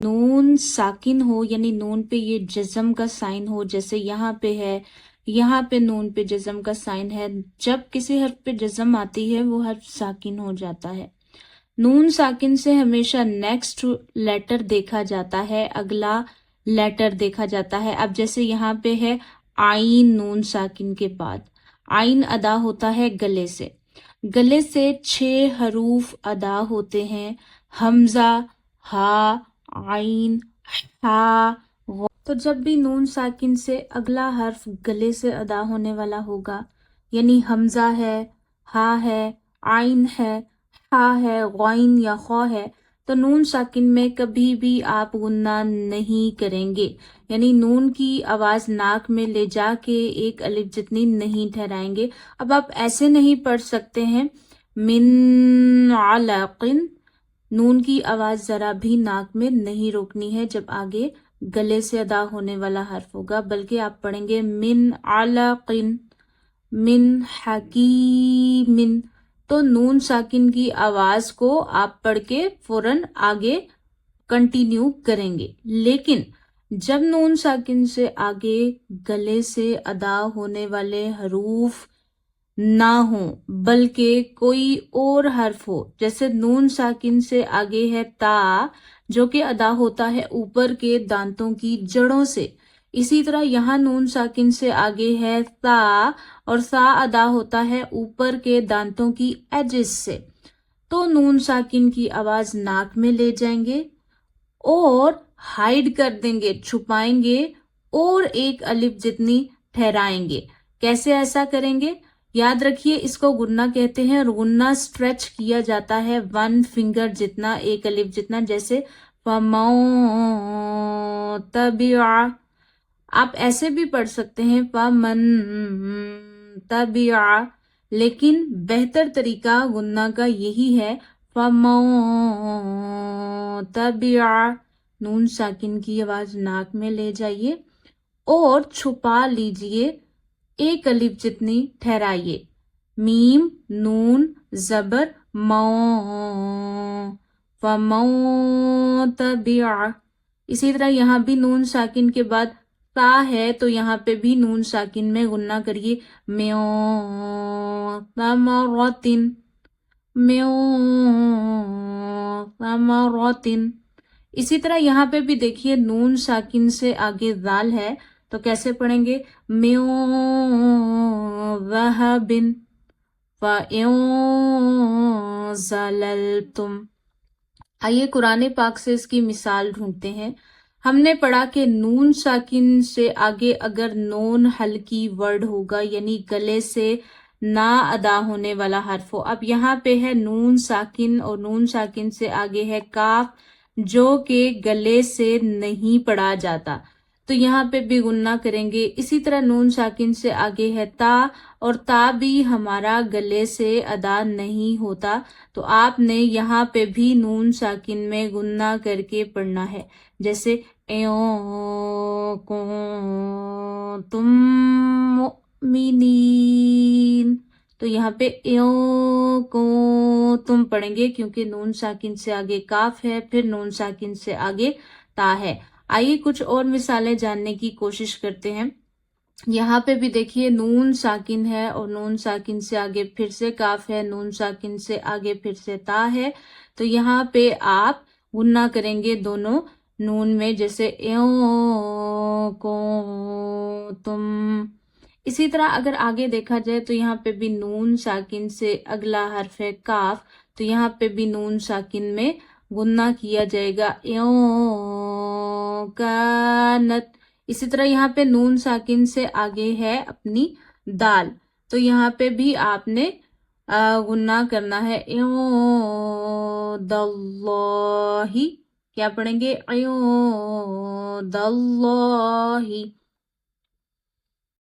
नून साकिन हो यानी नून पे ये जज्म का साइन हो, जैसे यहाँ पे है, यहाँ पे नून पे जज्म का साइन है, जब किसी हर्फ पे जज्म आती है वो हर्फ साकिन हो जाता है। नून साकिन से हमेशा नेक्स्ट लेटर देखा जाता है, अगला लेटर देखा जाता है। अब जैसे यहाँ पे है आइन, नून साकिन के बाद आइन अदा होता है गले से। गले से 6 हरूफ अदा होते हैं, हमजा, हा, आइन, हा, गौ। तो जब भी नून साकिन से अगला हर्फ गले से अदा होने वाला होगा, यानी हमजा है, हा है, आइन है, हा है, गौइन या खौ है, तो नून साकिन में कभी भी आप गुन्ना नहीं करेंगे, यानी नून की आवाज नाक में ले जाके एक अलिफ जितनी नहीं ठहराएंगे। अब आप ऐसे नहीं पढ़ सकते हैं मिन अलकिन, नून की आवाज जरा भी नाक में नहीं रोकनी है जब आगे गले से अदा होने वाला हर्फ होगा, बल्कि आप पढ़ेंगे मिन अलकिन, मिन हकीमिन। तो नून साकिन की आवाज को आप पढ़ के फौरन आगे कंटिन्यू करेंगे। लेकिन जब नून साकिन से आगे गले से अदा होने वाले हरूफ ना हो बल्कि कोई और हर्फ हो, जैसे नून साकिन से आगे है ता, जो कि अदा होता है ऊपर के दांतों की जड़ों से, इसी तरह यहाँ नून साकिन से आगे है सा, और सा अदा होता है ऊपर के दांतों की एजिस से, तो नून साकिन की आवाज नाक में ले जाएंगे और हाइड कर देंगे, छुपाएंगे, और एक अलिफ जितनी ठहराएंगे। कैसे ऐसा करेंगे? याद रखिए, इसको गुन्ना कहते हैं। गुन्ना स्ट्रेच किया जाता है 1 फिंगर जितना, एक अलिफ जितना, जैसे तबिया। आप ऐसे भी पढ़ सकते हैं फमन तबिया, लेकिन बेहतर तरीका गुन्ना का यही है तबिया। नून साकिन की आवाज नाक में ले जाइए और छुपा लीजिए, एक अलिफ जितनी ठहराइए। मीम, नून, जबर, तबिया। इसी तरह यहाँ भी नून साकिन के बाद ता है, तो यहाँ पे भी नून साकिन में गुन्ना करिए, म्यो तमरतिन, म्यो तमरतिन। इसी तरह यहाँ पे भी देखिए नून साकिन से आगे दाल है, तो कैसे पढ़ेंगे? म्यो वहबिन तुम। आइए कुरान पाक से इसकी मिसाल ढूंढते हैं। हमने पढ़ा कि नून साकिन से आगे अगर नून हल्की वर्ड होगा, यानी गले से ना अदा होने वाला हर्फ हो। अब यहाँ पे है नून साकिन और नून साकिन से आगे है काफ, जो कि गले से नहीं पढ़ा जाता, तो यहाँ पे भी गुन्ना करेंगे। इसी तरह नून साकिन से आगे है ता, और ता भी हमारा गले से अदा नहीं होता, तो आपने यहाँ पे भी नून साकिन में गुन्ना करके पढ़ना है, जैसे तुम मुमिनीन, तो यहाँ पे को तुम पढ़ेंगे, क्योंकि नून साकिन से आगे काफ है, फिर नून साकिन से आगे ता है। आइए कुछ और मिसालें जानने की कोशिश करते हैं। यहाँ पे भी देखिए नून साकिन है और नून साकिन से आगे फिर से काफ है, नून साकिन से आगे फिर से ता है, तो यहाँ पे आप गुन्ना करेंगे दोनों नून में, जैसे को तुम। इसी तरह अगर आगे देखा जाए तो यहाँ पे भी नून साकिन से अगला हर्फ है काफ, तो यहाँ पे भी नून साकिन में गुन्ना किया जाएगा, कानत। इसी तरह यहाँ पे नून साकिन से आगे है अपनी दाल, तो यहाँ पे भी आपने गुन्ना करना है, दल्लाही। क्या पढ़ेंगे? दल्लाही।